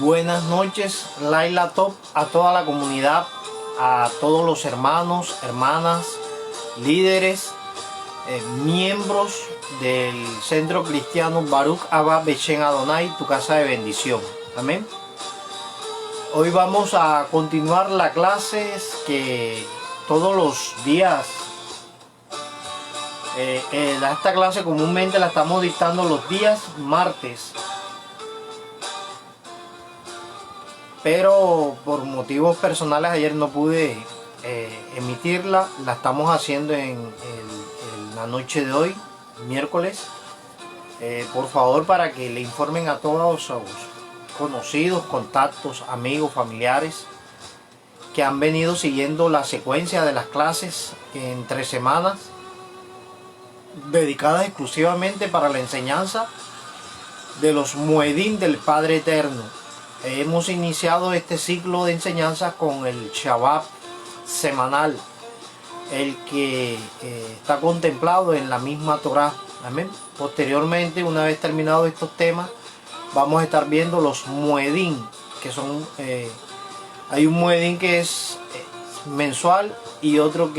Buenas noches, Laila Top, a toda la comunidad, a todos los hermanos, hermanas, líderes, miembros del Centro Cristiano Baruch Abba Beshem Adonai, tu casa de bendición. Amén. Hoy vamos a continuar las clases que todos los días, esta clase comúnmente la estamos dictando los días martes. Pero por motivos personales ayer no pude emitirla. La estamos haciendo en la noche de hoy, miércoles. Por favor, para que le informen a todos sus conocidos, contactos, amigos, familiares que han venido siguiendo la secuencia de las clases en 3 semanas dedicadas exclusivamente para la enseñanza de los Moedim del Padre Eterno. Hemos iniciado este ciclo de enseñanza con el Shabbat semanal, el que está contemplado en la misma Torah. Amén. Posteriormente, una vez terminados estos temas, vamos a estar viendo los Moedim, que son, hay un Moedim que es mensual y otros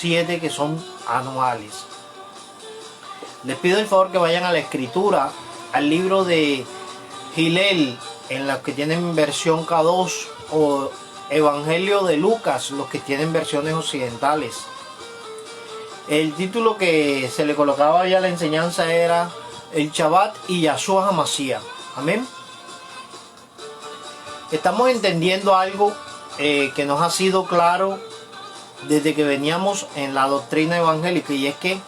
7 que son anuales. Les pido el favor que vayan a la escritura, al libro de Hillel, en los que tienen versión K2, o Evangelio de Lucas, los que tienen versiones occidentales. El título que se le colocaba ya a la enseñanza era el Shabbat y Yahshua HaMashiach. Amén. Estamos entendiendo algo que nos ha sido claro desde que veníamos en la doctrina evangélica, y es que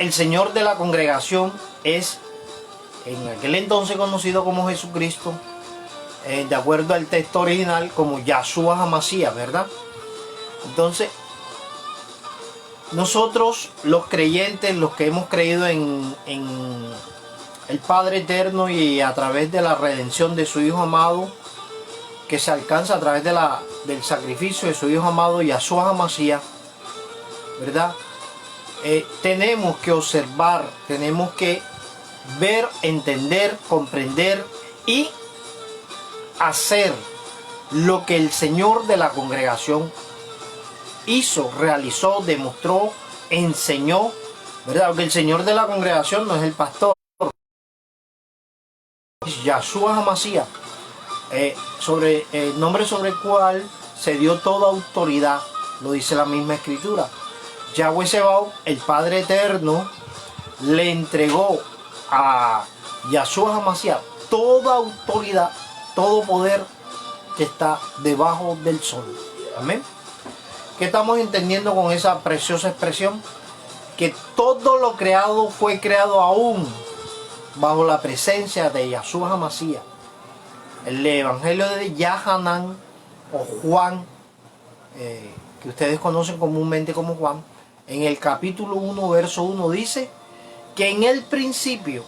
el Señor de la congregación es, en aquel entonces conocido como Jesucristo, de acuerdo al texto original, como Yahshua HaMashiach, ¿verdad? Entonces, nosotros los creyentes, los que hemos creído en el Padre Eterno y a través de la redención de su Hijo amado, que se alcanza a través del sacrificio de su Hijo amado Yahshua HaMashiach, ¿verdad? Tenemos que observar, tenemos que ver, entender, comprender y hacer lo que el Señor de la congregación hizo, realizó, demostró, enseñó, ¿verdad? Porque el Señor de la congregación no es el pastor, es Yahshua HaMashiach, sobre el nombre sobre el cual se dio toda autoridad, lo dice la misma escritura. Yahweh Sebaot, el Padre Eterno, le entregó a Yahshua HaMashiach toda autoridad, todo poder que está debajo del sol. Amén. ¿Qué estamos entendiendo con esa preciosa expresión? Que todo lo creado fue creado aún bajo la presencia de Yahshua HaMashiach. El Evangelio de Yahanan o Juan, que ustedes conocen comúnmente como Juan, en el capítulo 1, verso 1 dice que en el principio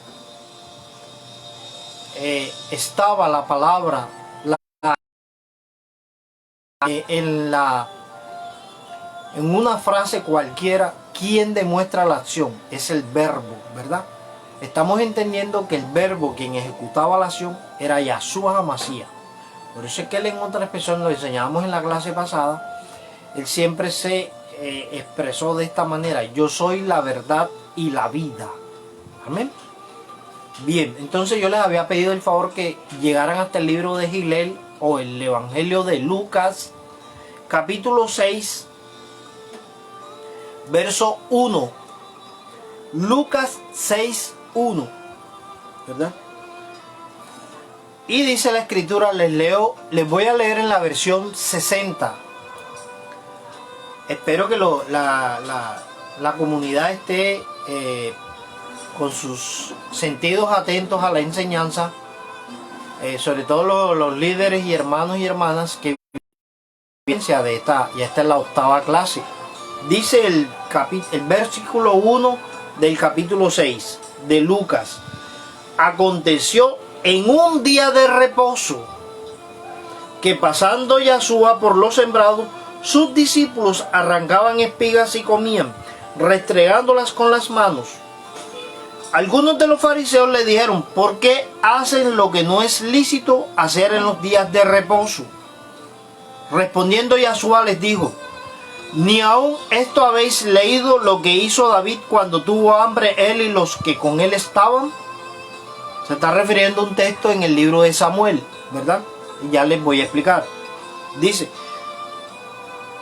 estaba la palabra, en una frase cualquiera, quien demuestra la acción es el verbo, ¿verdad? Estamos entendiendo que el verbo, quien ejecutaba la acción, era Yahshua HaMashiach. Por eso es que él, en otra expresión, lo enseñamos en la clase pasada, él siempre se expresó de esta manera: yo soy la verdad y la vida. Amén. Bien, entonces yo les había pedido el favor que llegaran hasta el libro de Hillel o el Evangelio de Lucas, capítulo 6, verso 1. Lucas 6, 1, ¿verdad? Y dice la escritura, les voy a leer en la versión 60. Espero que la comunidad esté con sus sentidos atentos a la enseñanza, sobre todo los líderes y hermanos y hermanas que viven de esta, y esta es la 8ª clase. Dice el versículo 1 del capítulo 6 de Lucas: aconteció en un día de reposo que, pasando Yahshua por los sembrados, sus discípulos arrancaban espigas y comían, restregándolas con las manos. Algunos de los fariseos le dijeron: ¿por qué hacen lo que no es lícito hacer en los días de reposo? Respondiendo Yahshua les dijo: ¿ni aún esto habéis leído lo que hizo David cuando tuvo hambre él y los que con él estaban? Se está refiriendo a un texto en el libro de Samuel, ¿verdad? Y ya les voy a explicar. Dice: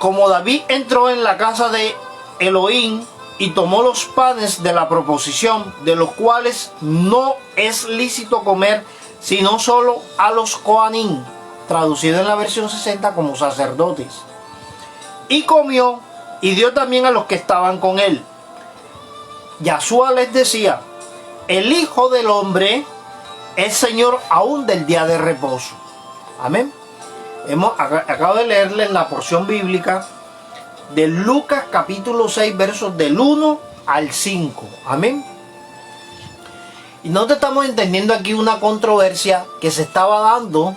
como David entró en la casa de Elohim y tomó los panes de la proposición, de los cuales no es lícito comer, sino solo a los Kohanim, traducido en la versión 60 como sacerdotes. Y comió y dio también a los que estaban con él. Yahshua les decía: el Hijo del Hombre es Señor aún del día de reposo. Amén. Acabo de leerles la porción bíblica de Lucas capítulo 6 versos del 1 al 5. Amén. Y nosotros estamos entendiendo aquí una controversia que se estaba dando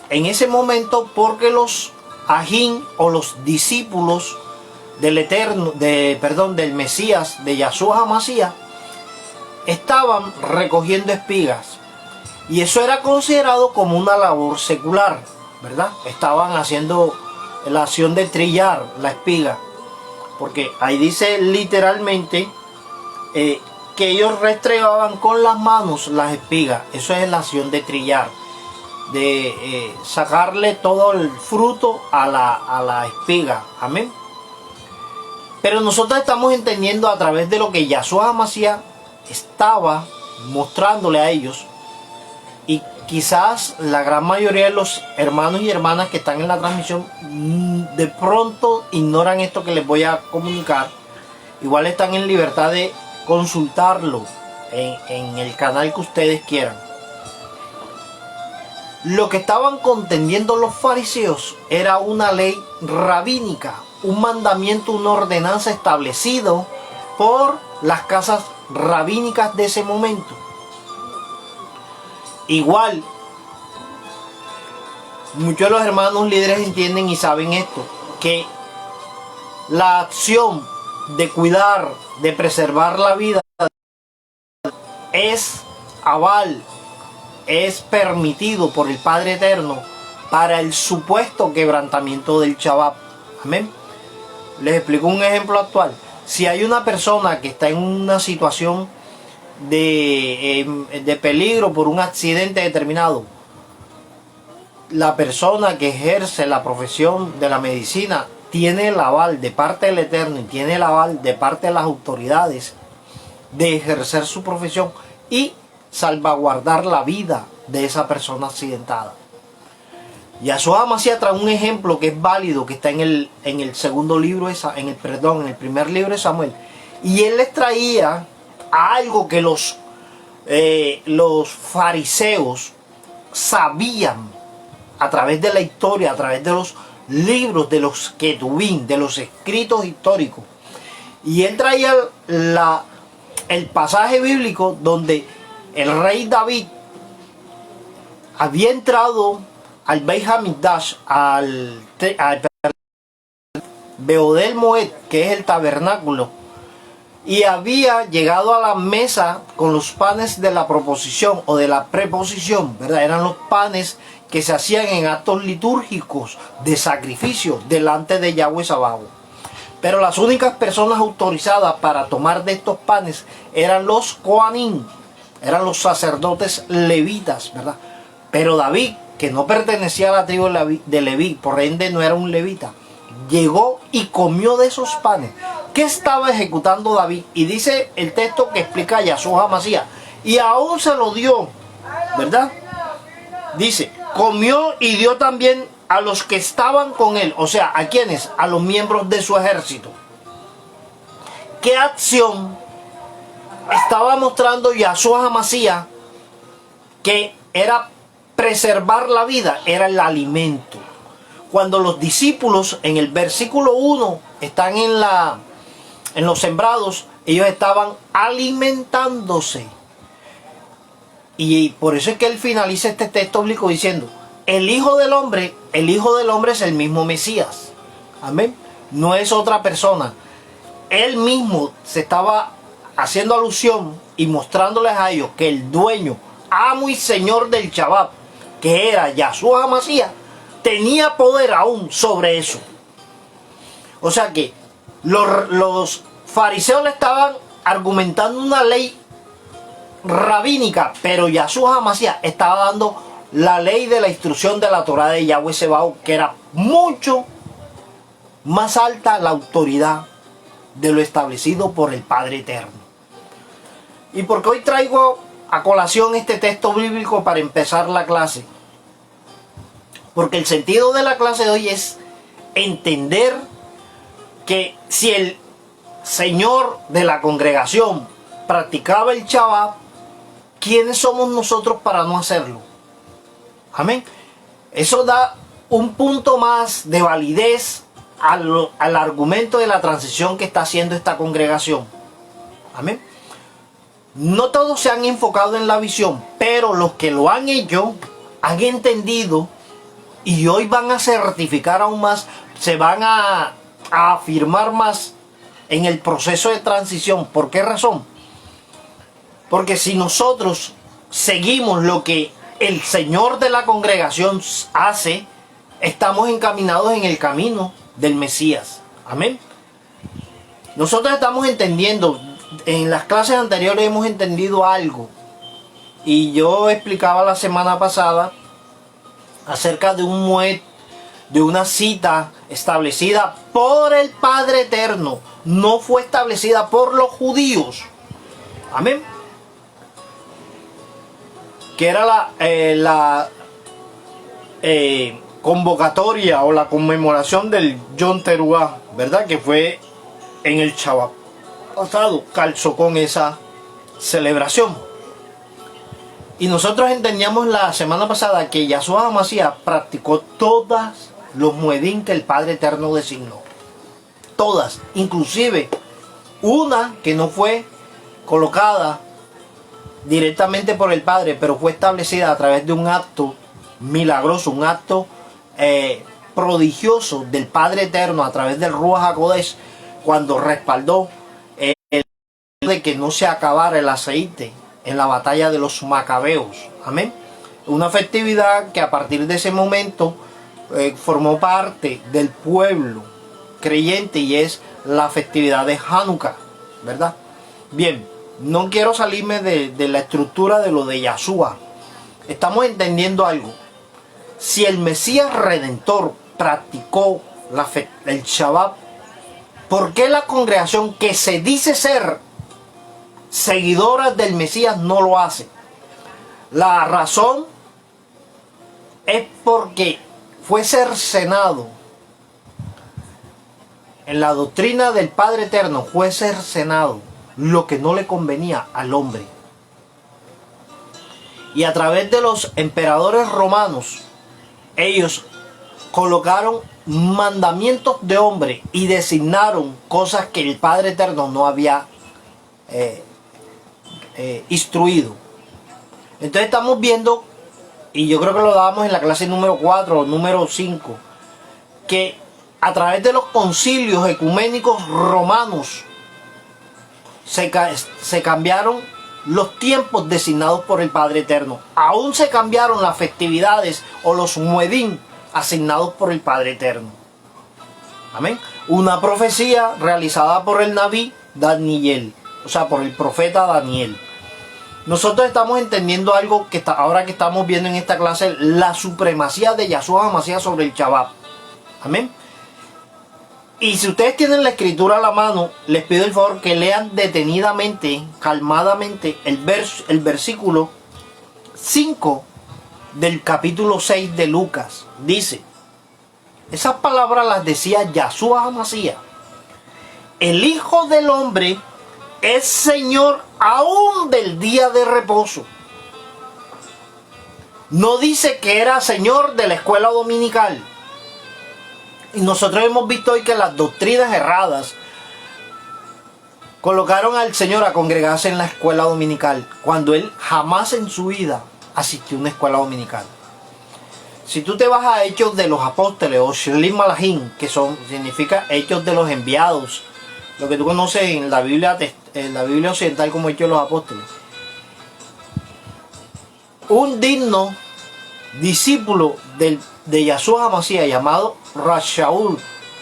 en ese momento, porque los ajín o los discípulos del del Mesías, de Yahshua HaMashiach, estaban recogiendo espigas, y eso era considerado como una labor secular, ¿verdad? Estaban haciendo la acción de trillar la espiga, porque ahí dice literalmente que ellos restregaban con las manos las espigas. Eso es la acción de trillar, de sacarle todo el fruto a la espiga. Amén. Pero nosotros estamos entendiendo a través de lo que Yahshua HaMashiach estaba mostrándole a ellos, y quizás la gran mayoría de los hermanos y hermanas que están en la transmisión de pronto ignoran esto que les voy a comunicar. Igual están en libertad de consultarlo en el canal que ustedes quieran. Lo que estaban contendiendo los fariseos era una ley rabínica, un mandamiento, una ordenanza establecido por las casas rabínicas de ese momento. Igual, muchos de los hermanos líderes entienden y saben esto, que la acción de cuidar, de preservar la vida, es aval, es permitido por el Padre Eterno para el supuesto quebrantamiento del Shabbat. Amén. Les explico un ejemplo actual. Si hay una persona que está en una situación de peligro por un accidente determinado, la persona que ejerce la profesión de la medicina tiene el aval de parte del Eterno y tiene el aval de parte de las autoridades de ejercer su profesión y salvaguardar la vida de esa persona accidentada. Yahshua HaMashiach trae un ejemplo que es válido, que está en el segundo libro, en el primer libro de Samuel, y él les traía algo que los fariseos sabían a través de la historia, a través de los libros, de los Ketubim, de los escritos históricos. Y él traía el pasaje bíblico donde el rey David había entrado al Beit HaMikdash, al Beodel Moed, que es el tabernáculo, y había llegado a la mesa con los panes de la proposición o de la preposición, ¿verdad? Eran los panes que se hacían en actos litúrgicos de sacrificio delante de Yahweh Sabaoth. Pero las únicas personas autorizadas para tomar de estos panes eran los Kohanim, eran los sacerdotes levitas, ¿verdad? Pero David, que no pertenecía a la tribu de Leví, por ende no era un levita, llegó y comió de esos panes. ¿Qué estaba ejecutando David? Y dice el texto que explica Yahshua HaMashiach, y aún se lo dio, ¿verdad? Dice, comió y dio también a los que estaban con él. O sea, ¿a quiénes? A los miembros de su ejército. ¿Qué acción estaba mostrando Yahshua HaMashiach? Que era preservar la vida, era el alimento. Cuando los discípulos en el versículo 1 están en los sembrados, ellos estaban alimentándose. Y por eso es que él finaliza este texto bíblico diciendo, el Hijo del Hombre es el mismo Mesías. Amén. No es otra persona. Él mismo se estaba haciendo alusión y mostrándoles a ellos que el dueño, amo y señor del Shabbat, que era Yahshua HaMashiach, tenía poder aún sobre eso. O sea que los fariseos le estaban argumentando una ley rabínica, pero Yahshua HaMashiach estaba dando la ley de la instrucción de la Torah de Yahweh Sebaot, que era mucho más alta la autoridad de lo establecido por el Padre Eterno. Y porque hoy traigo a colación este texto bíblico para empezar la clase, porque el sentido de la clase de hoy es entender que si el Señor de la congregación practicaba el Shabbat, ¿quiénes somos nosotros para no hacerlo? Amén. Eso da un punto más de validez al argumento de la transición que está haciendo esta congregación. Amén. No todos se han enfocado en la visión, pero los que lo han hecho han entendido y hoy van a certificar aún más, se van a afirmar más en el proceso de transición. ¿Por qué razón? Porque si nosotros seguimos lo que el Señor de la congregación hace, estamos encaminados en el camino del Mesías. Amén. Nosotros estamos entendiendo, en las clases anteriores hemos entendido algo, y yo explicaba la semana pasada acerca de una cita establecida por el Padre Eterno, no fue establecida por los judíos. Amén. Que era la convocatoria o la conmemoración del Yom Teruah, ¿verdad? Que fue en el Shabbat pasado, calzó con esa celebración. Y nosotros entendíamos la semana pasada que Yahshua HaMashiach practicó todas los muedín que el Padre Eterno designó. Todas, inclusive una que no fue colocada directamente por el Padre, pero fue establecida a través de un acto milagroso, un acto prodigioso del Padre Eterno a través del Ruach HaKodesh, cuando respaldó el de que no se acabara el aceite en la batalla de los Macabeos. Amén. Una festividad que a partir de ese momento formó parte del pueblo creyente, y es la festividad de Hanukkah, ¿verdad? Bien, no quiero salirme de la estructura de lo de Yahshua. Estamos entendiendo algo. Si el Mesías Redentor practicó el Shabbat, ¿por qué la congregación que se dice ser seguidora del Mesías no lo hace? La razón es porque fue cercenado en la doctrina del Padre Eterno, fue cercenado lo que no le convenía al hombre. Y a través de los emperadores romanos, ellos colocaron mandamientos de hombre y designaron cosas que el Padre Eterno no había instruido. Entonces estamos viendo, y yo creo que lo dábamos en la clase número 4 o número 5, que a través de los concilios ecuménicos romanos se cambiaron los tiempos designados por el Padre Eterno. Aún se cambiaron las festividades o los muedín asignados por el Padre Eterno. Amén. Una profecía realizada por el Naví Daniel, o sea, por el profeta Daniel. Nosotros estamos entendiendo algo que ahora que estamos viendo en esta clase, la supremacía de Yahshua HaMashiach sobre el Shabbat. Amén. Y si ustedes tienen la escritura a la mano, les pido el favor que lean detenidamente, calmadamente, el versículo 5 del capítulo 6 de Lucas. Dice, esas palabras las decía Yahshua HaMashiach: el Hijo del Hombre es Señor aún del día de reposo. No dice que era Señor de la escuela dominical. Y nosotros hemos visto hoy que las doctrinas erradas colocaron al Señor a congregarse en la escuela dominical, cuando Él jamás en su vida asistió a una escuela dominical. Si tú te vas a Hechos de los Apóstoles o Shlim Malachim, que significa Hechos de los Enviados, lo que tú conoces en la Biblia en la Biblia occidental como Hechos de los Apóstoles, un digno discípulo de Yahshua HaMashiach llamado Shaul,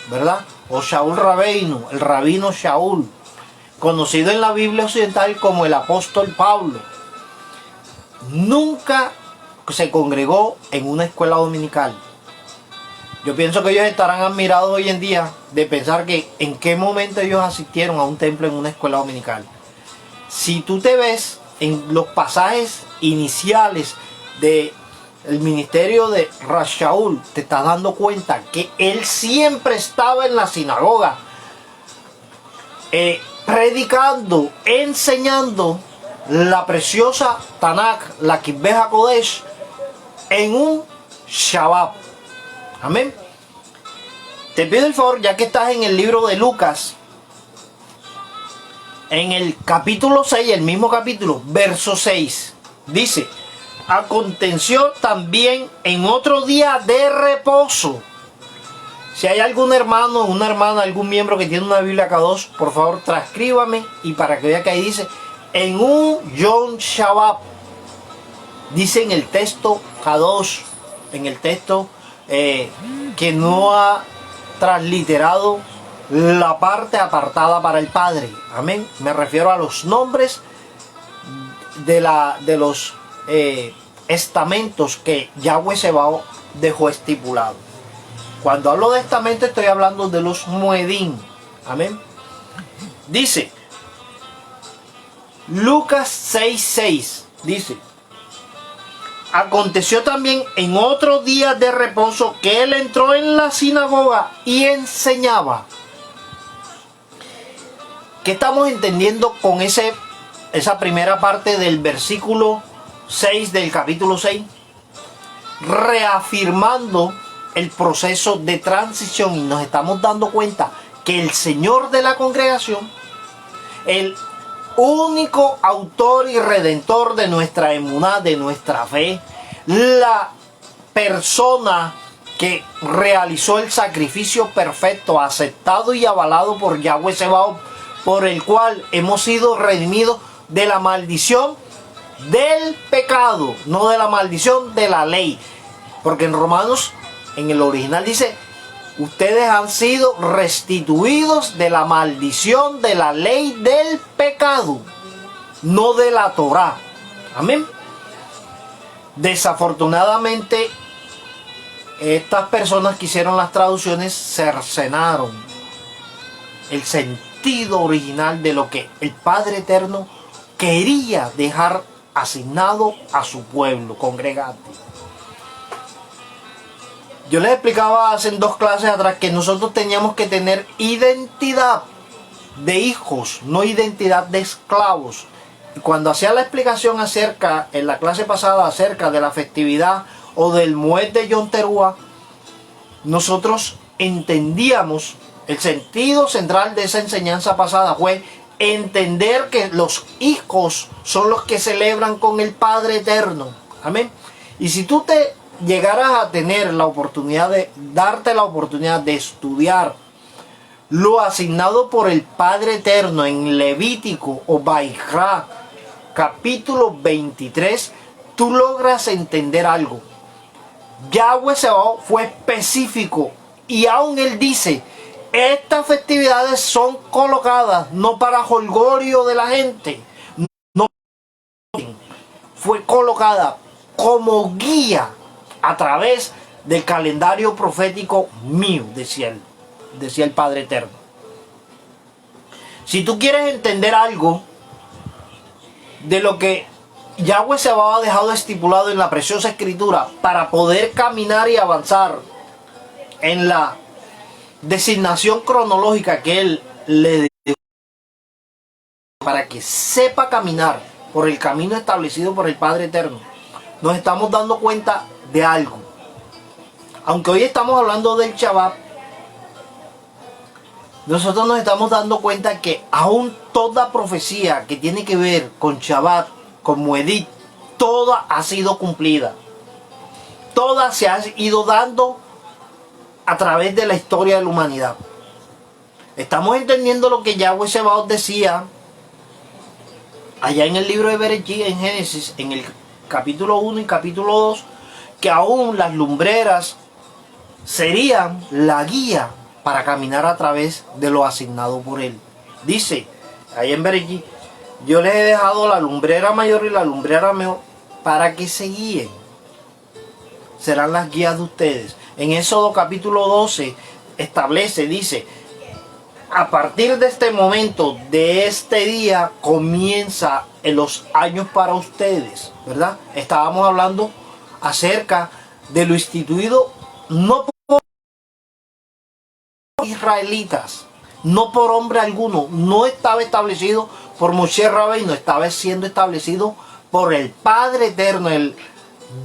¿verdad? O Shaul Rabeinu, el rabino Shaul, conocido en la Biblia occidental como el apóstol Pablo, nunca se congregó en una escuela dominical. Yo pienso que ellos estarán admirados hoy en día de pensar que en qué momento ellos asistieron a un templo en una escuela dominical. Si tú te ves en los pasajes iniciales del ministerio de Shaul, te estás dando cuenta que él siempre estaba en la sinagoga, predicando, enseñando la preciosa Tanakh, la Kibbeh HaKodesh, en un Shabbat. Amén. Te pido el favor, ya que estás en el libro de Lucas, en el capítulo 6, el mismo capítulo, verso 6, dice: aconteció también en otro día de reposo. Si hay algún hermano, una hermana, algún miembro que tiene una Biblia K2, por favor transcríbame, y para que vea que ahí dice en un Yom Shabbat. Dice en el texto K2, en el texto que no ha transliterado la parte apartada para el Padre. Amén. Me refiero a los nombres de los estamentos que Yahweh Sebaot dejó estipulado. Cuando hablo de estamento estoy hablando de los muedín. Amén. Dice Lucas 6:6, dice: aconteció también en otro día de reposo que él entró en la sinagoga y enseñaba. ¿Qué estamos entendiendo con esa primera parte del versículo 6 del capítulo 6? Reafirmando el proceso de transición, y nos estamos dando cuenta que el Señor de la congregación, el único autor y redentor de nuestra emuná, de nuestra fe, la persona que realizó el sacrificio perfecto, aceptado y avalado por Yahweh Sebaot, por el cual hemos sido redimidos de la maldición del pecado, no de la maldición de la ley. Porque en Romanos, en el original dice: ustedes han sido restituidos de la maldición de la ley del pecado, no de la Torá. Amén. Desafortunadamente, estas personas que hicieron las traducciones cercenaron el sentido original de lo que el Padre Eterno quería dejar asignado a su pueblo congregante. Yo les explicaba hace 2 clases atrás que nosotros teníamos que tener identidad de hijos, no identidad de esclavos. Y cuando hacía la explicación en la clase pasada, acerca de la festividad o del Moed de Yom Teruah, nosotros entendíamos el sentido central de esa enseñanza pasada fue entender que los hijos son los que celebran con el Padre Eterno. Amén. Y si tú te llegaras a tener la oportunidad darte la oportunidad de estudiar lo asignado por el Padre Eterno en Levítico o Baijra, capítulo 23, tú logras entender algo. Yahweh Sebaot fue específico, y aún él dice: estas festividades son colocadas no para jolgorio de la gente, no, fue colocada como guía a través del calendario profético mío, decía el Padre Eterno. Si tú quieres entender algo de lo que Yahweh Sebaot ha dejado estipulado en la preciosa escritura para poder caminar y avanzar en la designación cronológica que él le dio, para que sepa caminar por el camino establecido por el Padre Eterno, nos estamos dando cuenta de algo. Aunque hoy estamos hablando del Shabbat, nosotros nos estamos dando cuenta que aún toda profecía que tiene que ver con Shabbat, con Moedit, toda ha sido cumplida. Toda se ha ido dando a través de la historia de la humanidad. Estamos entendiendo lo que Yahweh Sebaot decía allá en el libro de Bereshit, en Génesis, en el capítulo 1 y capítulo 2, que aún las lumbreras serían la guía para caminar a través de lo asignado por él. Dice, ahí en Bereshit, yo les he dejado la lumbrera mayor y la lumbrera menor para que se guíen. Serán las guías de ustedes. En Éxodo capítulo 12 establece, dice, a partir de este momento, de este día, comienza en los años para ustedes, ¿verdad? Estábamos hablando acerca de lo instituido no por israelitas, no por hombre alguno, no estaba establecido por Moshe Rabbeinu, estaba siendo establecido por el Padre Eterno, el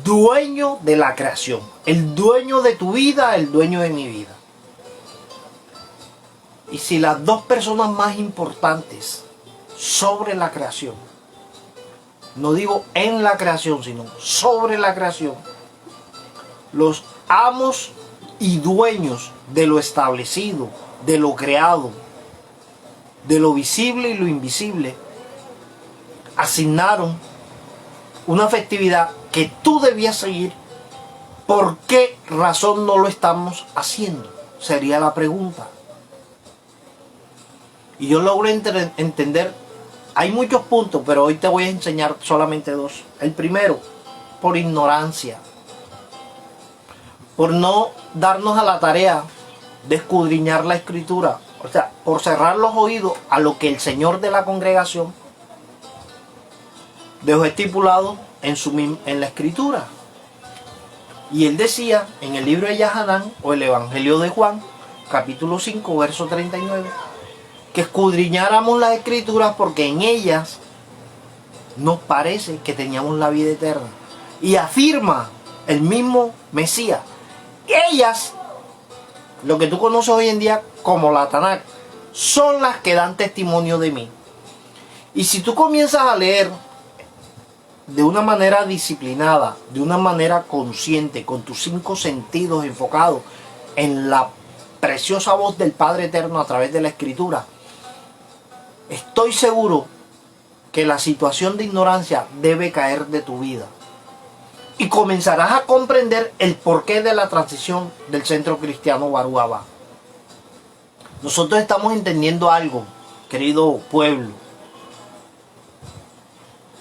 dueño de la creación, el dueño de tu vida, el dueño de mi vida. Y si las dos personas más importantes sobre la creación, no digo en la creación, sino sobre la creación, los amos y dueños de lo establecido, de lo creado, de lo visible y lo invisible, asignaron una festividad que tú debías seguir, ¿por qué razón no lo estamos haciendo? Sería la pregunta. Y yo logro entender, hay muchos puntos, pero hoy te voy a enseñar solamente dos. El primero, por ignorancia, por no darnos a la tarea de escudriñar la escritura, o sea, por cerrar los oídos a lo que el Señor de la congregación dejó estipulado en la escritura. Y él decía en el libro de Yahanán, o el Evangelio de Juan, capítulo 5, verso 39, que escudriñáramos las escrituras porque en ellas nos parece que teníamos la vida eterna. Y afirma el mismo Mesías, ellas, lo que tú conoces hoy en día como la Tanakh, son las que dan testimonio de mí. Y si tú comienzas a leer de una manera disciplinada, de una manera consciente, con tus 5 sentidos enfocados en la preciosa voz del Padre Eterno a través de la Escritura, estoy seguro que la situación de ignorancia debe caer de tu vida. Y comenzarás a comprender el porqué de la transición del centro cristiano Baruch Haba. Nosotros estamos entendiendo algo, querido pueblo.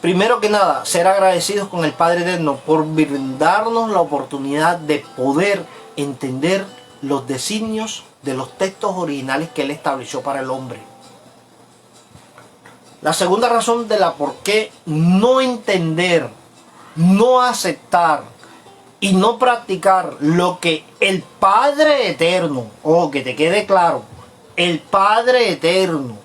Primero que nada, ser agradecidos con el Padre Eterno por brindarnos la oportunidad de poder entender los designios de los textos originales que Él estableció para el hombre. La segunda razón de la por qué no entender, no aceptar y no practicar lo que el Padre Eterno, ojo, que te quede claro, el Padre Eterno.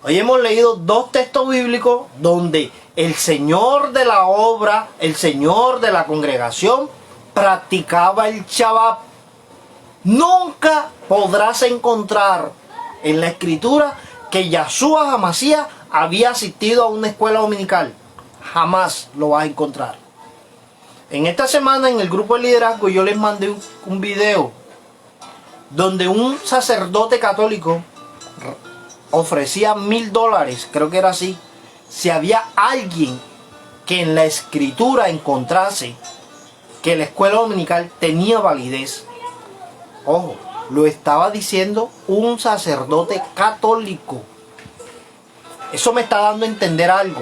Hoy hemos leído 2 textos bíblicos donde el Señor de la obra, el Señor de la congregación, practicaba el Shabbat. Nunca podrás encontrar en la Escritura que Yahshua Hamashiach había asistido a una escuela dominical. Jamás lo vas a encontrar. En esta semana en el grupo de liderazgo yo les mandé un video donde un sacerdote católico ofrecía $1000, creo que era así, si había alguien que en la escritura encontrase que la escuela dominical tenía validez. Ojo, lo estaba diciendo un sacerdote católico. Eso me está dando a entender algo,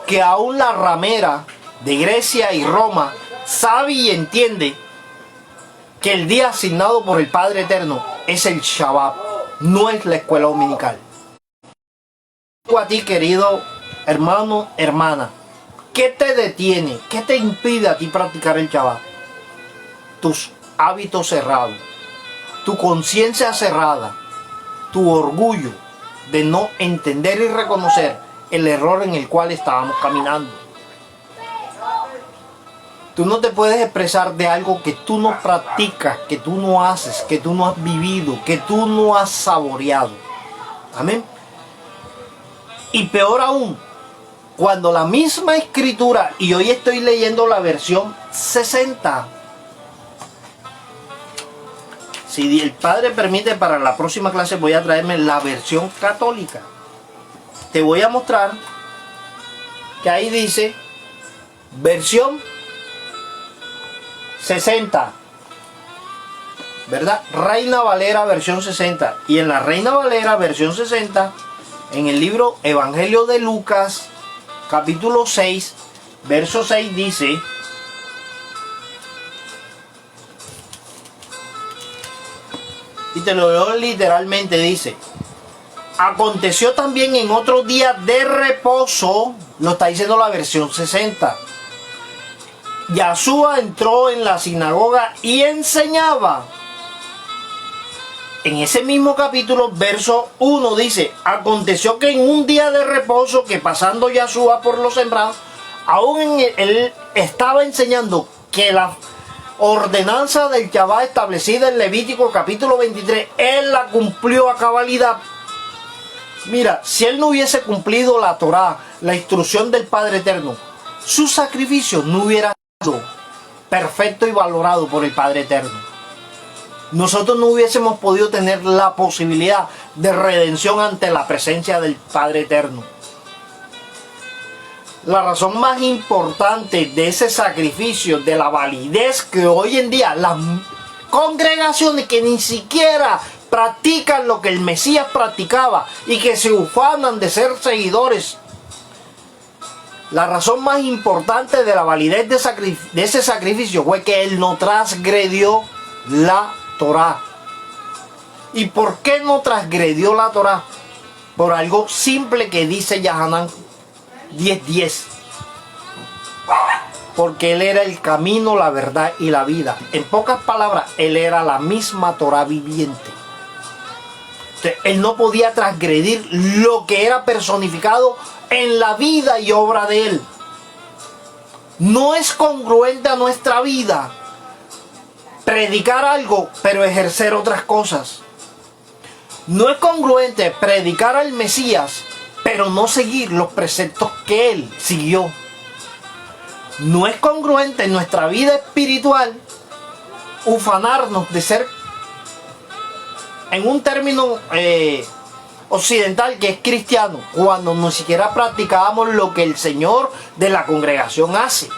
que aún la ramera de Grecia y Roma sabe y entiende que el día asignado por el Padre Eterno es el Shabbat, no es la escuela dominical. A ti, querido hermano, hermana, ¿qué te detiene? ¿Qué te impide a ti practicar el Shabbat? Tus hábitos cerrados, tu conciencia cerrada, tu orgullo de no entender y reconocer el error en el cual estábamos caminando. Tú no te puedes expresar de algo que tú no practicas, que tú no haces, que tú no has vivido, que tú no has saboreado. Amén. Y peor aún, cuando la misma escritura, y hoy estoy leyendo la versión 60. Si el Padre permite, para la próxima clase voy a traerme la versión católica. te voy a mostrar que ahí dice versión 60, ¿verdad? Reina Valera versión 60. Y en la Reina Valera versión 60, en el libro Evangelio de Lucas, capítulo 6, verso 6 dice: y te lo leo literalmente, dice: aconteció también en otro día de reposo, lo está diciendo la versión 60, Yahshua entró en la sinagoga y enseñaba. En ese mismo capítulo, verso 1 dice: aconteció que en un día de reposo, que pasando Yahshua por los sembrados, aún él estaba enseñando que la ordenanza del Shabbat establecida en Levítico capítulo 23, él la cumplió a cabalidad. Mira, si él no hubiese cumplido la Torá, la instrucción del Padre Eterno, su sacrificio no hubiera sido perfecto y valorado por el Padre Eterno. Nosotros no hubiésemos podido tener la posibilidad de redención ante la presencia del Padre Eterno. La razón más importante de ese sacrificio, de la validez que hoy en día las congregaciones que ni siquiera practican lo que el Mesías practicaba y que se ufanan de ser seguidores, la razón más importante de la validez de ese sacrificio fue que él no transgredió la Torá. ¿Y por qué no transgredió la Torá? Por algo simple que dice Yohanan 10:10. Porque él era el camino, la verdad y la vida. En pocas palabras, él era la misma Torá viviente. Entonces, él no podía transgredir lo que era personificado en la vida y obra de él. No es congruente a nuestra vida predicar algo, pero ejercer otras cosas. No es congruente predicar al Mesías, pero no seguir los preceptos que él siguió. No es congruente en nuestra vida espiritual ufanarnos de ser, en un término occidental, que es cristiano, cuando ni siquiera practicábamos lo que el Señor de la congregación hace.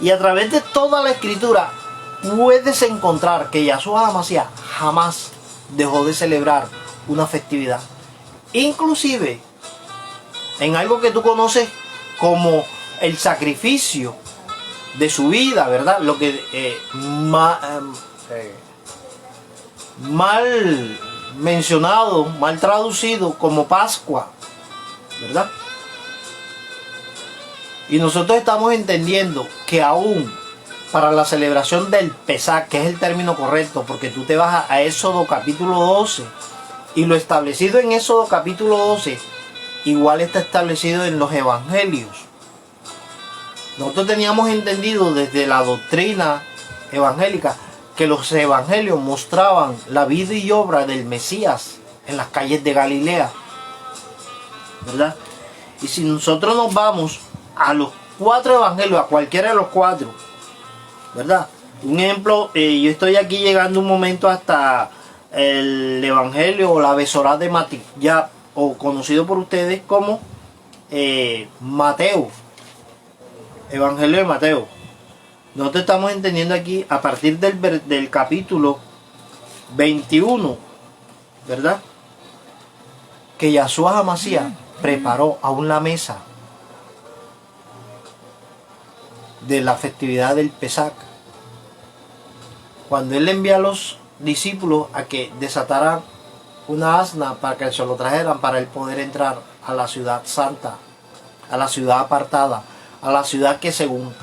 Y a través de toda la escritura puedes encontrar que Yahshua HaMashiach jamás dejó de celebrar una festividad. Inclusive en algo que tú conoces como el sacrificio de su vida, ¿verdad? Lo que mal mencionado, mal traducido como Pascua, ¿verdad? Y nosotros estamos entendiendo que aún para la celebración del Pesach, que es el término correcto, porque tú te vas a Éxodo capítulo 12, y lo establecido en Éxodo capítulo 12 igual está establecido en los evangelios. Nosotros teníamos entendido desde la doctrina evangélica que los evangelios mostraban la vida y obra del Mesías en las calles de Galilea, ¿verdad? Y si nosotros nos vamos a los 4 evangelios, a cualquiera de los 4, ¿verdad? Un ejemplo, yo estoy aquí llegando un momento hasta el evangelio o la Besorá de Matilla, o conocido por ustedes como Mateo, evangelio de Mateo. Nosotros estamos entendiendo aquí a partir del capítulo 21, ¿verdad? Que Yahshua HaMashiach preparó aún la mesa de la festividad del Pesach, cuando él envía a los discípulos a que desataran una asna para que se lo trajeran, para él poder entrar a la ciudad santa, a la ciudad apartada, a la ciudad que según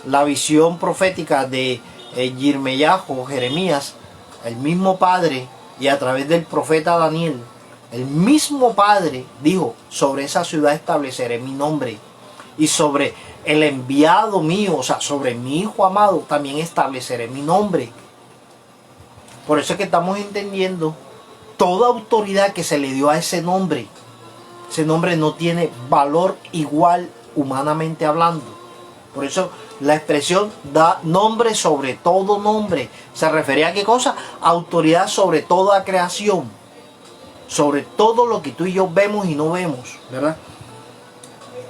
la visión profética de Yirmeyahu, Jeremías, el mismo Padre, y a través del profeta Daniel, el mismo Padre dijo: sobre esa ciudad estableceré mi nombre, y sobre el enviado mío, o sea, sobre mi Hijo amado, también estableceré mi nombre. Por eso es que estamos entendiendo toda autoridad que se le dio a ese nombre. Ese nombre no tiene valor igual humanamente hablando. Por eso la expresión da nombre sobre todo nombre. ¿Se refería a qué cosa? Autoridad sobre toda creación. sobre todo lo que tú y yo vemos y no vemos, ¿verdad?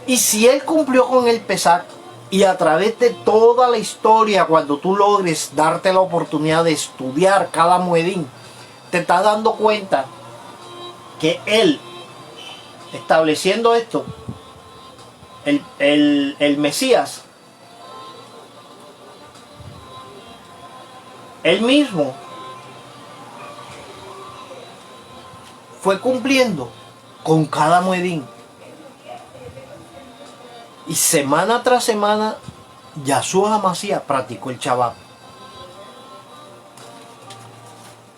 Y si Él cumplió con el Pesach, y a través de toda la historia, cuando tú logres darte la oportunidad de estudiar cada muedín, te estás dando cuenta que Él, estableciendo esto, el Mesías, Él mismo fue cumpliendo con cada muedín. Y semana tras semana, Yahshua HaMashiach practicó el Shabbat.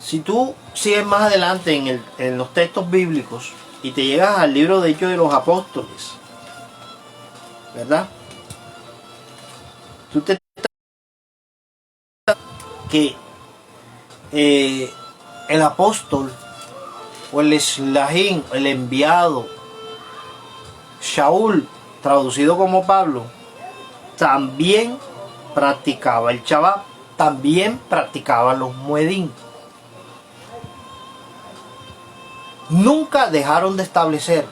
Si tú sigues más adelante en los textos bíblicos y te llegas al libro de Hechos de los Apóstoles, ¿verdad? Tú te que el apóstol o el Shlahim, el enviado, Shaul, traducido como Pablo, también practicaba el Shabbat, también practicaba los muedín. Nunca dejaron de establecer.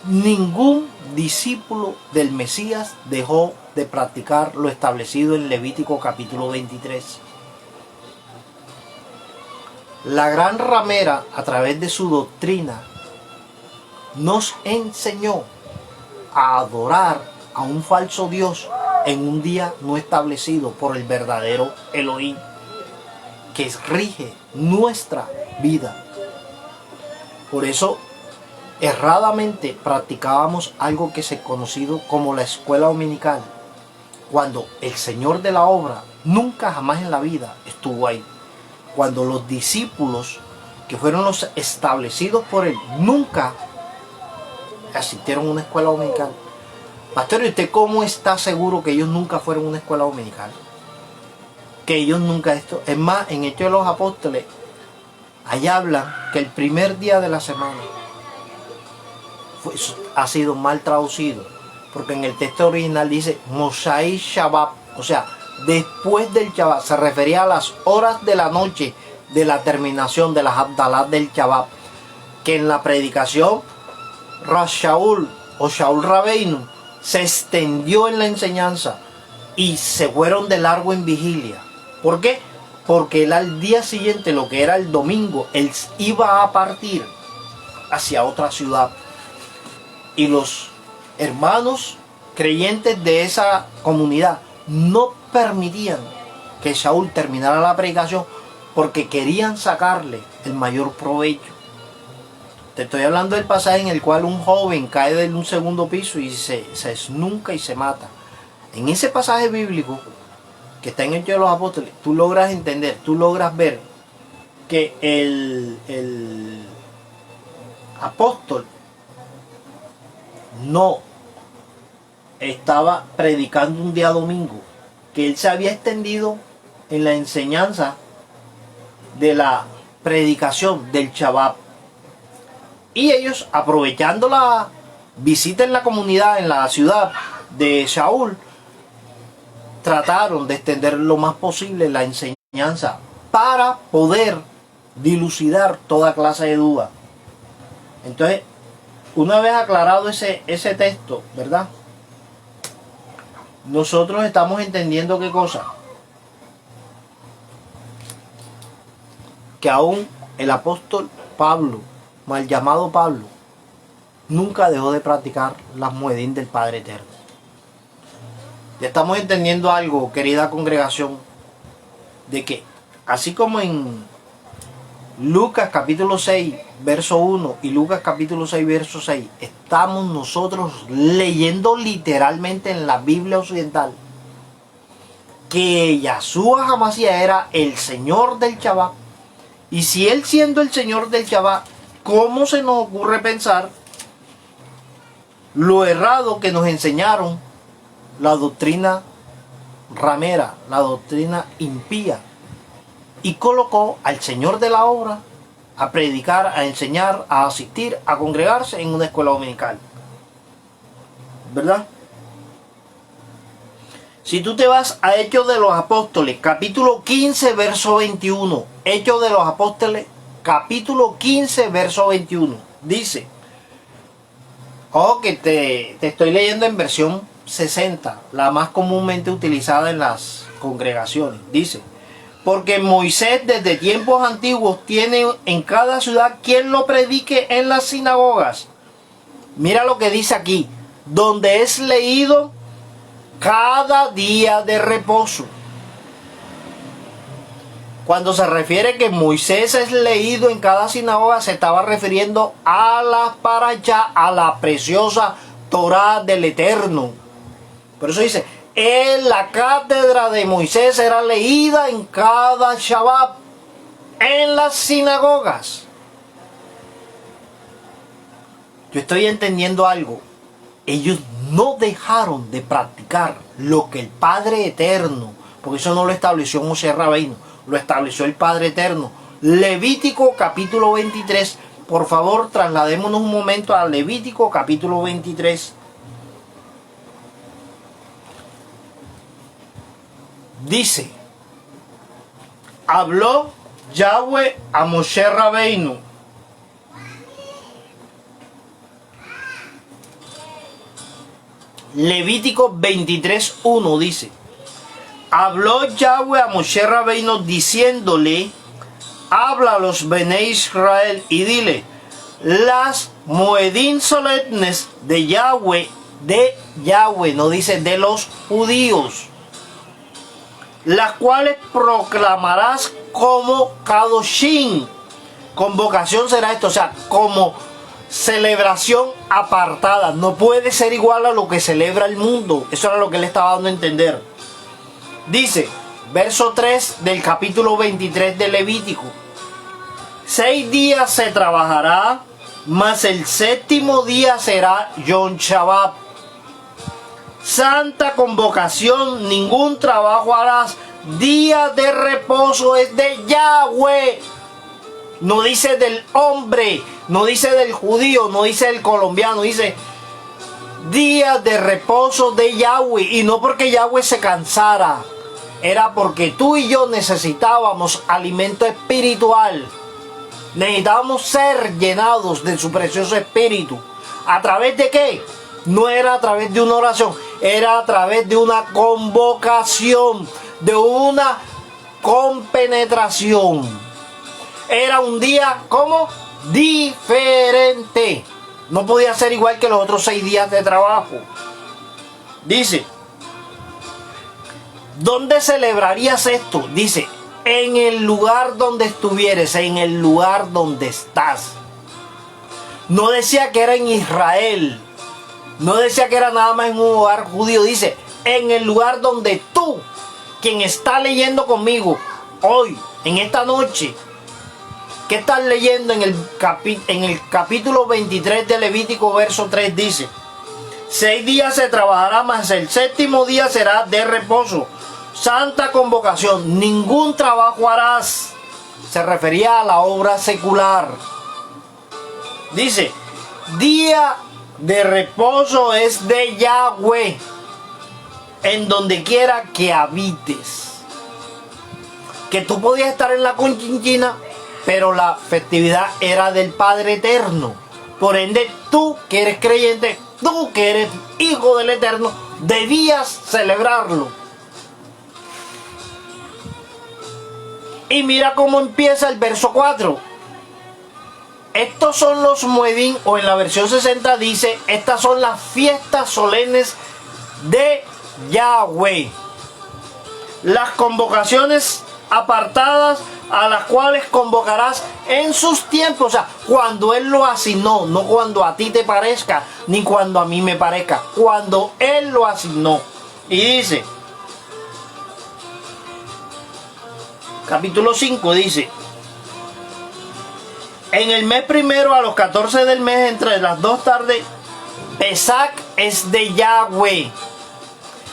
Ningún discípulo del Mesías dejó de practicar lo establecido en Levítico capítulo 23. La gran ramera, a través de su doctrina, nos enseñó a adorar a un falso Dios en un día no establecido por el verdadero Elohim, que rige nuestra vida. Por eso, erradamente practicábamos algo que se conocido como la escuela dominical, cuando el Señor de la obra nunca jamás en la vida estuvo ahí. Cuando los discípulos, que fueron los establecidos por Él, nunca asistieron a una escuela dominical. Pastor, ¿y usted cómo está seguro que ellos nunca fueron a una escuela dominical? Que ellos nunca esto. Es más, en Hechos de los Apóstoles, allá hablan que el primer día de la semana ha sido mal traducido, porque en el texto original dice Mosai Shabbat, o sea, después del Shabbat. Se refería a las horas de la noche de la terminación de las Abdalat del Shabbat, que en la predicación Shaul o Shaul Rabeinu se extendió en la enseñanza y se fueron de largo en vigilia. ¿Por qué? Porque él al día siguiente, lo que era el domingo, él iba a partir hacia otra ciudad. Y los hermanos creyentes de esa comunidad no permitían que Shaul terminara la predicación porque querían sacarle el mayor provecho. Te estoy hablando del pasaje en el cual un joven cae de un segundo piso y se esnunca y se mata. En ese pasaje bíblico que está en Hechos de los Apóstoles, tú logras entender, tú logras ver que el apóstol no estaba predicando un día domingo, que él se había extendido en la enseñanza de la predicación del Shabbat. Y ellos, aprovechando la visita en la comunidad, en la ciudad de Shaul, trataron de extender lo más posible la enseñanza para poder dilucidar toda clase de dudas. Entonces, una vez aclarado ese texto, ¿verdad? Nosotros estamos entendiendo qué cosa. Que aún el apóstol Pablo, mal llamado Pablo, nunca dejó de practicar las muedín del Padre Eterno. Ya estamos entendiendo algo, querida congregación, de que así como en Lucas capítulo 6, verso 1 y Lucas capítulo 6, verso 6, estamos nosotros leyendo literalmente en la Biblia occidental que Yahshua HaMashiach era el Señor del Shabbat. Y si Él siendo el Señor del Shabbat, ¿cómo se nos ocurre pensar lo errado que nos enseñaron la doctrina ramera, la doctrina impía? Y colocó al Señor de la obra a predicar, a enseñar, a asistir, a congregarse en una escuela dominical. ¿Verdad? Si tú te vas a Hechos de los Apóstoles, capítulo 15, verso 21, Hechos de los Apóstoles, capítulo 15, verso 21. Dice, que te estoy leyendo en versión 60, la más comúnmente utilizada en las congregaciones. Dice, porque Moisés desde tiempos antiguos tiene en cada ciudad quien lo predique en las sinagogas. Mira lo que dice aquí, donde es leído cada día de reposo. Cuando se refiere que Moisés es leído en cada sinagoga, se estaba refiriendo a la parashá, a la preciosa Torá del Eterno. Por eso dice, la cátedra de Moisés era leída en cada Shabbat, en las sinagogas. Yo estoy entendiendo algo. Ellos no dejaron de practicar lo que el Padre Eterno, porque eso no lo estableció Moshe Rabbeinu, lo estableció el Padre Eterno. Levítico capítulo 23. Por favor, trasladémonos un momento a Levítico capítulo 23. Dice, habló Yahweh a Moshe Rabbeinu. Levítico 23:1 dice, habló Yahweh a Moshe Rabbeinu diciéndole, habla a los Bene Israel y dile, las moedín solemnes de Yahweh, no dice de los judíos, las cuales proclamarás como Kadoshim. Convocación será esto, o sea, como celebración apartada. No puede ser igual a lo que celebra el mundo. Eso era lo que él estaba dando a entender. Dice, verso 3 del capítulo 23 de Levítico. 6 días se trabajará, mas el séptimo día será Yom Shabbat. Santa convocación, ningún trabajo harás. Día de reposo es de Yahweh. No dice del hombre, no dice del judío, no dice del colombiano, dice día de reposo de Yahweh. Y no porque Yahweh se cansara, era porque tú y yo necesitábamos alimento espiritual. Necesitábamos ser llenados de su precioso espíritu. ¿A través de qué? No era a través de una oración, era a través de una convocación, de una compenetración. Era un día como diferente. No podía ser igual que los otros 6 días de trabajo. Dice, ¿dónde celebrarías esto? Dice, en el lugar donde estuvieres, en el lugar donde estás. No decía que era en Israel. No decía que era nada más en un lugar judío. Dice, en el lugar donde tú, quien está leyendo conmigo hoy, en esta noche, ¿qué estás leyendo en el capítulo 23 de Levítico, verso 3? Dice, 6 días se trabajará, mas el séptimo día será de reposo. Santa convocación, ningún trabajo harás. Se refería a la obra secular. Dice, día de reposo es de Yahweh, en donde quiera que habites. Que tú podías estar en la conchinchina, pero la festividad era del Padre Eterno. Por ende, tú que eres creyente, tú que eres hijo del Eterno, debías celebrarlo. Y mira cómo empieza el verso 4. Estos son los Moedín, o en la versión 60 dice, estas son las fiestas solemnes de Yahweh. Las convocaciones apartadas a las cuales convocarás en sus tiempos. O sea, cuando Él lo asignó, no cuando a ti te parezca, ni cuando a mí me parezca. Cuando Él lo asignó. Y dice, capítulo 5 dice, en el mes primero a los 14 del mes, entre las 2 tardes, Pesach es de Yahweh.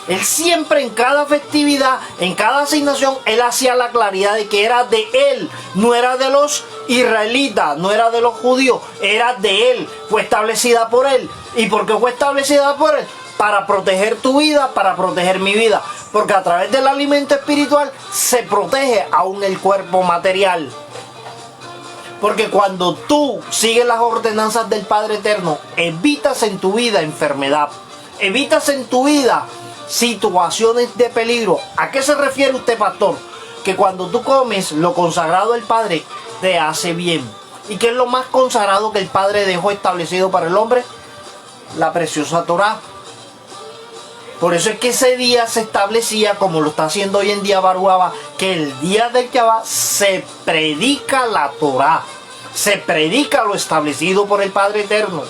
Él siempre en cada festividad, en cada asignación, Él hacía la claridad de que era de Él. No era de los israelitas, no era de los judíos, era de Él. Fue establecida por Él. ¿Y por qué fue establecida por Él? Para proteger tu vida, para proteger mi vida. Porque a través del alimento espiritual se protege aún el cuerpo material. Porque cuando tú sigues las ordenanzas del Padre Eterno, evitas en tu vida enfermedad, evitas en tu vida situaciones de peligro. ¿A qué se refiere usted, pastor? Que cuando tú comes lo consagrado del Padre, te hace bien. ¿Y qué es lo más consagrado que el Padre dejó establecido para el hombre? La preciosa Torá. Por eso es que ese día se establecía, como lo está haciendo hoy en día Baruaba, que el día del Shabbat se predica la Torá, se predica lo establecido por el Padre Eterno.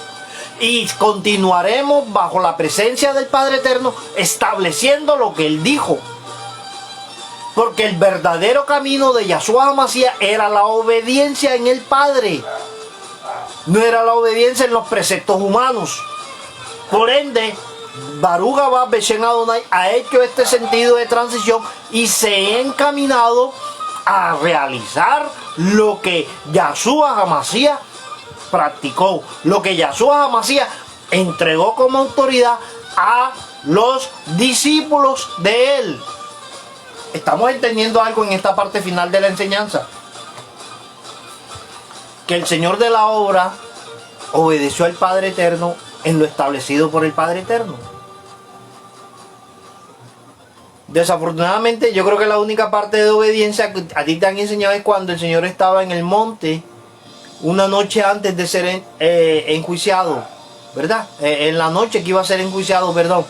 Y continuaremos bajo la presencia del Padre Eterno, estableciendo lo que Él dijo. Porque el verdadero camino de Yahshua HaMashiach era la obediencia en el Padre. No era la obediencia en los preceptos humanos. Por ende, Baruch Haba Beshem Adonai ha hecho este sentido de transición y se ha encaminado a realizar lo que Yahshua HaMashiach practicó, lo que Yahshua HaMashiach entregó como autoridad a los discípulos de él. Estamos entendiendo algo en esta parte final de la enseñanza, que el Señor de la obra obedeció al Padre Eterno en lo establecido por el Padre Eterno. Desafortunadamente, yo creo que la única parte de obediencia que a ti te han enseñado es cuando el Señor estaba en el monte una noche antes de ser enjuiciado, ¿verdad? En la noche que iba a ser enjuiciado, perdón.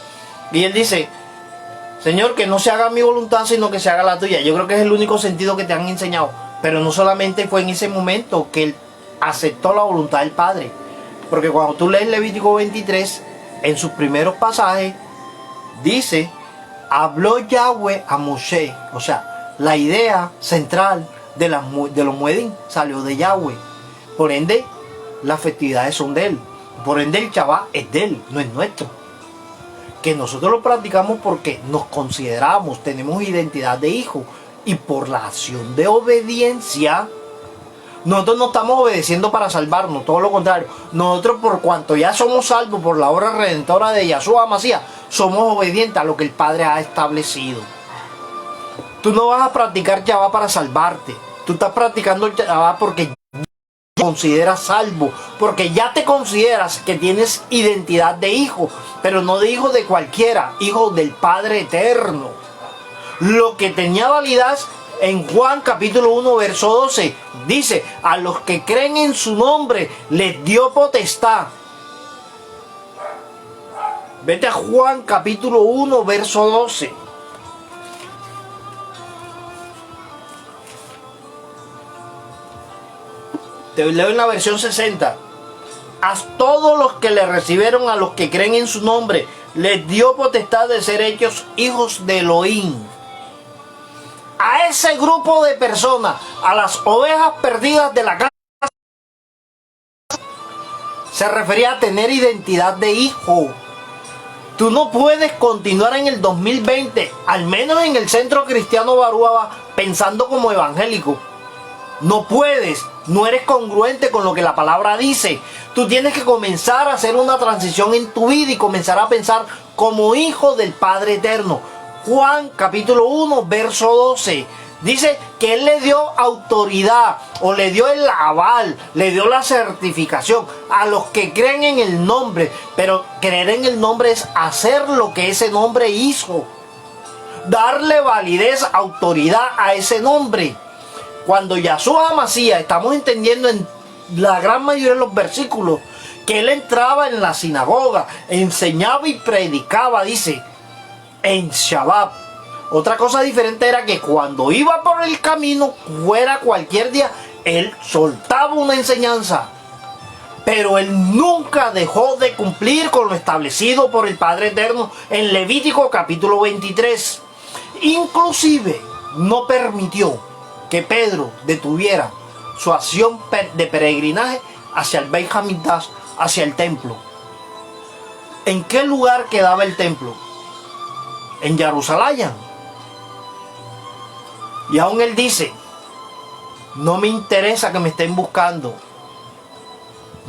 Y Él dice: Señor, que no se haga mi voluntad, sino que se haga la tuya. Yo creo que es el único sentido que te han enseñado. Pero no solamente fue en ese momento que Él aceptó la voluntad del Padre. Porque cuando tú lees Levítico 23, en sus primeros pasajes, dice: habló Yahweh a Moshe. O sea, la idea central de los muedín salió de Yahweh. Por ende, las festividades son de Él. Por ende, el Shabbat es de Él, no es nuestro. Que nosotros lo practicamos porque nos consideramos, tenemos identidad de hijo. Y por la acción de obediencia, nosotros no estamos obedeciendo para salvarnos, todo lo contrario. Nosotros, por cuanto ya somos salvos por la obra redentora de Yahshua HaMashiach, somos obedientes a lo que el Padre ha establecido. Tú no vas a practicar Shabbat para salvarte. Tú estás practicando el Shabbat porque te consideras salvo, porque ya te consideras que tienes identidad de hijo, pero no de hijo de cualquiera, hijo del Padre Eterno. Lo que tenía validez en Juan capítulo 1 verso 12, dice: a los que creen en su nombre les dio potestad. Vete a Juan capítulo 1 verso 12. Te leo en la versión 60. A todos los que le recibieron, a los que creen en su nombre, les dio potestad de ser hechos hijos de Elohim. A ese grupo de personas, a las ovejas perdidas de la casa, se refería a tener identidad de hijo. Tú no puedes continuar en el 2020, al menos en el Centro Cristiano Baruaba, pensando como evangélico. No puedes, no eres congruente con lo que la palabra dice. Tú tienes que comenzar a hacer una transición en tu vida y comenzar a pensar como hijo del Padre Eterno. Juan capítulo 1 verso 12 dice que Él le dio autoridad, o le dio el aval, le dio la certificación a los que creen en el nombre. Pero creer en el nombre es hacer lo que ese nombre hizo, darle validez, autoridad a ese nombre. Cuando Yahshua HaMashiach, estamos entendiendo en la gran mayoría de los versículos, que Él entraba en la sinagoga, enseñaba y predicaba, dice, en Shabbat. Otra cosa diferente era que cuando iba por el camino, fuera cualquier día, Él soltaba una enseñanza. Pero Él nunca dejó de cumplir con lo establecido por el Padre Eterno en Levítico capítulo 23. Inclusive no permitió que Pedro detuviera su acción de peregrinaje hacia el Beit Hamikdash, hacia el templo. ¿En qué lugar quedaba el templo? En Jerusalén. Y aún Él dice: no me interesa que me estén buscando.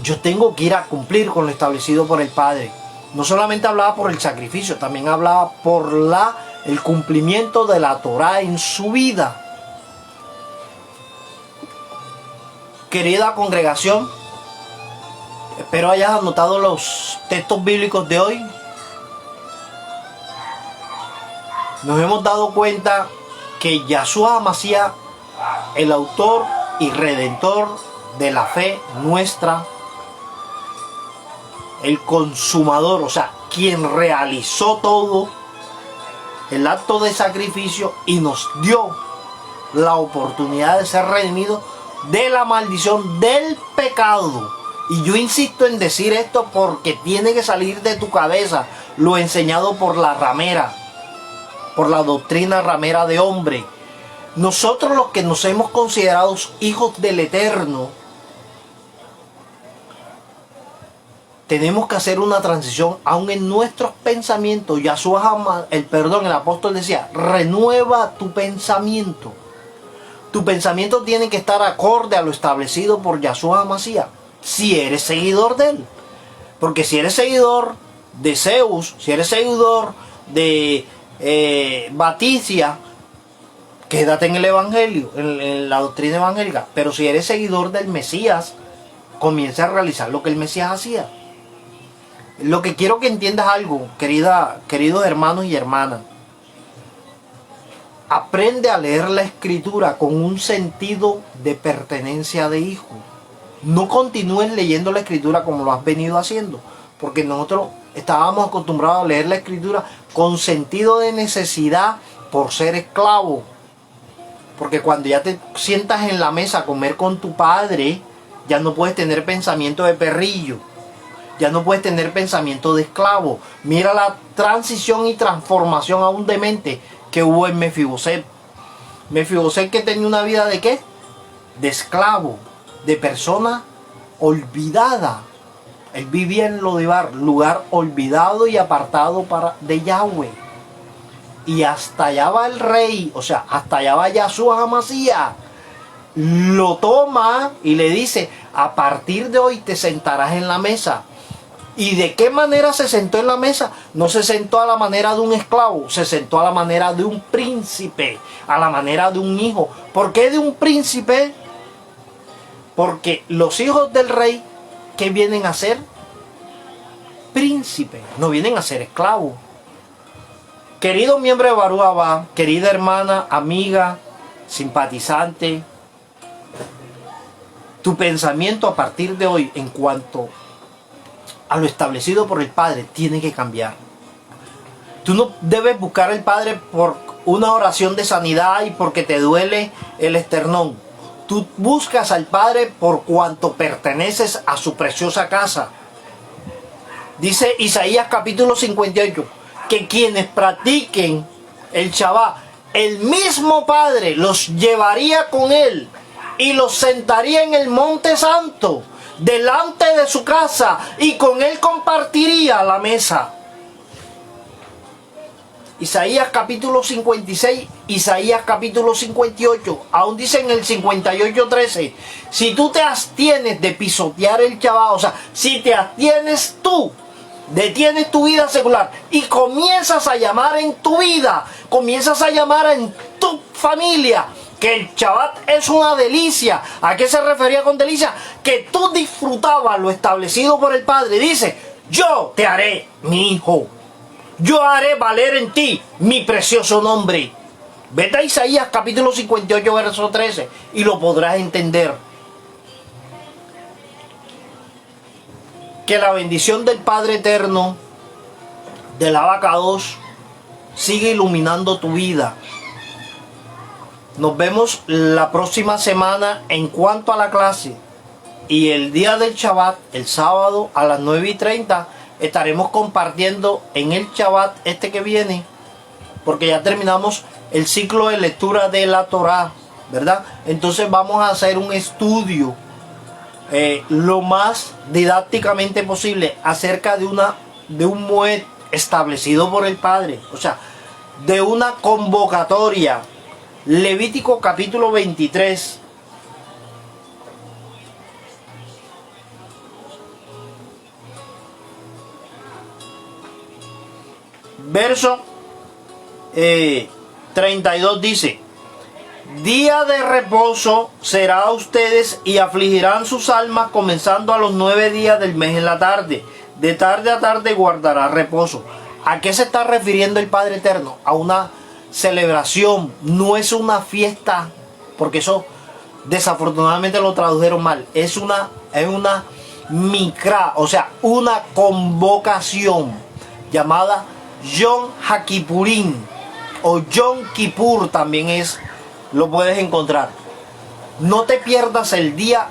Yo tengo que ir a cumplir con lo establecido por el Padre. No solamente hablaba por el sacrificio, también hablaba por el cumplimiento de la Torá en su vida. Querida congregación, espero hayas anotado los textos bíblicos de hoy. Nos hemos dado cuenta que Yahshua Hamashiach, el autor y redentor de la fe nuestra, el consumador, o sea, quien realizó todo el acto de sacrificio y nos dio la oportunidad de ser redimidos de la maldición del pecado. Y yo insisto en decir esto porque tiene que salir de tu cabeza lo enseñado por la ramera, por la doctrina ramera de hombre. Nosotros, los que nos hemos considerado hijos del Eterno, tenemos que hacer una transición aún en nuestros pensamientos. Yahshua, el apóstol decía, renueva tu pensamiento. Tu pensamiento tiene que estar acorde a lo establecido por Yahshua Hamashiach, si eres seguidor de él. Porque si eres seguidor de Zeus, si eres seguidor de Baticia, quédate en el evangelio, en la doctrina evangélica. Pero si eres seguidor del Mesías, comienza a realizar lo que el Mesías hacía. Lo que quiero que entiendas algo, queridos hermanos y hermanas. Aprende a leer la escritura con un sentido de pertenencia de hijo. No continúes leyendo la escritura como lo has venido haciendo, porque nosotros estábamos acostumbrados a leer la escritura con sentido de necesidad por ser esclavo. Porque cuando ya te sientas en la mesa a comer con tu padre, ya no puedes tener pensamiento de perrillo, ya no puedes tener pensamiento de esclavo. Mira la transición y transformación aún de mente que hubo en Mefiboset. Mefiboset, que tenía una vida de ¿qué? De esclavo, de persona olvidada. Él vivía en Lodebar, lugar olvidado y apartado de Yahweh. Y hasta allá va el rey, o sea, hasta allá va Yahshua Hamashiach. Lo toma y le dice, a partir de hoy te sentarás en la mesa. ¿Y de qué manera se sentó en la mesa? No se sentó a la manera de un esclavo, se sentó a la manera de un príncipe, a la manera de un hijo. ¿Por qué de un príncipe? Porque los hijos del rey, ¿qué vienen a ser? Príncipes, no vienen a ser esclavos. Querido miembro de Barú Abba, querida hermana, amiga, simpatizante, tu pensamiento a partir de hoy en cuanto a lo establecido por el Padre tiene que cambiar. Tú no debes buscar al Padre por una oración de sanidad y porque te duele el esternón. Tú buscas al Padre por cuanto perteneces a su preciosa casa. Dice Isaías capítulo 58, que quienes practiquen el Shabbat, el mismo Padre los llevaría con él y los sentaría en el monte santo, delante de su casa, y con él compartiría la mesa. Isaías capítulo 56, Isaías capítulo 58, aún dice en el 58:13, si tú te abstienes de pisotear el Shabbat, o sea, si te abstienes tú, detienes tu vida secular y comienzas a llamar en tu vida, comienzas a llamar en tu familia, que el Shabbat es una delicia. ¿A qué se refería con delicia? Que tú disfrutabas lo establecido por el Padre. Dice, yo te haré mi hijo. Yo haré valer en ti mi precioso nombre. Vete a Isaías capítulo 58, verso 13 y lo podrás entender. Que la bendición del Padre Eterno, del Abacados, sigue iluminando tu vida. Nos vemos la próxima semana en cuanto a la clase. Y el día del Shabbat, el sábado a las 9:30, estaremos compartiendo en el Shabbat este que viene, porque ya terminamos el ciclo de lectura de la Torá, ¿verdad? Entonces vamos a hacer un estudio lo más didácticamente posible acerca de un moed establecido por el Padre, o sea, de una convocatoria. Levítico capítulo 23. Verso 32 dice, Día de reposo será a ustedes y afligirán sus almas comenzando a los 9 días del mes en la tarde. De tarde a tarde guardará reposo. ¿A qué se está refiriendo el Padre Eterno? A una celebración, no es una fiesta, porque eso desafortunadamente lo tradujeron mal. Es una mikra, o sea, una convocación llamada Yom HaKippurim o Yom Kippur también lo puedes encontrar. No te pierdas el día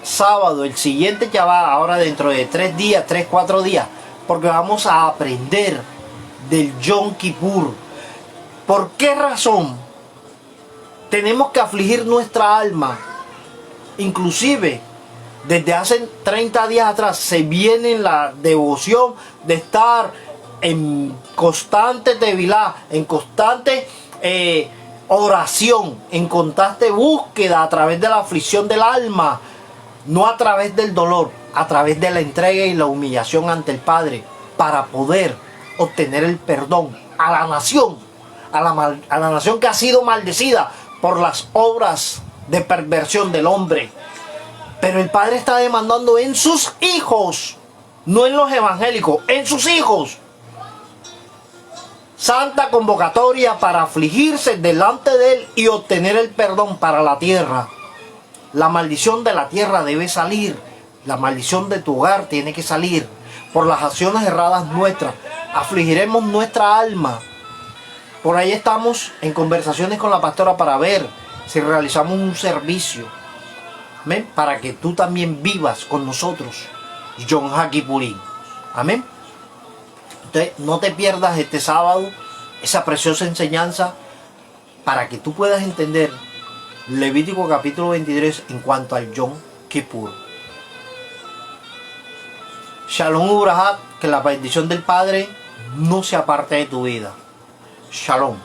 sábado, el siguiente Shabbat, ahora dentro de 3 días, 4 días, porque vamos a aprender del Yom Kippur. ¿Por qué razón tenemos que afligir nuestra alma? Inclusive desde hace 30 días atrás se viene en la devoción de estar en constante tevilá, en constante oración, en constante búsqueda a través de la aflicción del alma, no a través del dolor, a través de la entrega y la humillación ante el Padre, para poder obtener el perdón a la nación, a la nación que ha sido maldecida por las obras de perversión del hombre. Pero el Padre está demandando en sus hijos, no en los evangélicos, en sus hijos, santa convocatoria para afligirse delante de Él y obtener el perdón para la tierra. La maldición de la tierra debe salir. La maldición de tu hogar tiene que salir. Por las acciones erradas nuestras afligiremos nuestra alma. Por ahí estamos en conversaciones con la pastora para ver si realizamos un servicio, amén, para que tú también vivas con nosotros Yom HaKippurim. Amén. Entonces, no te pierdas este sábado esa preciosa enseñanza para que tú puedas entender Levítico capítulo 23 en cuanto al Yom Kippur. Shalom Ubrahat, que la bendición del Padre no se aparte de tu vida. Shalom.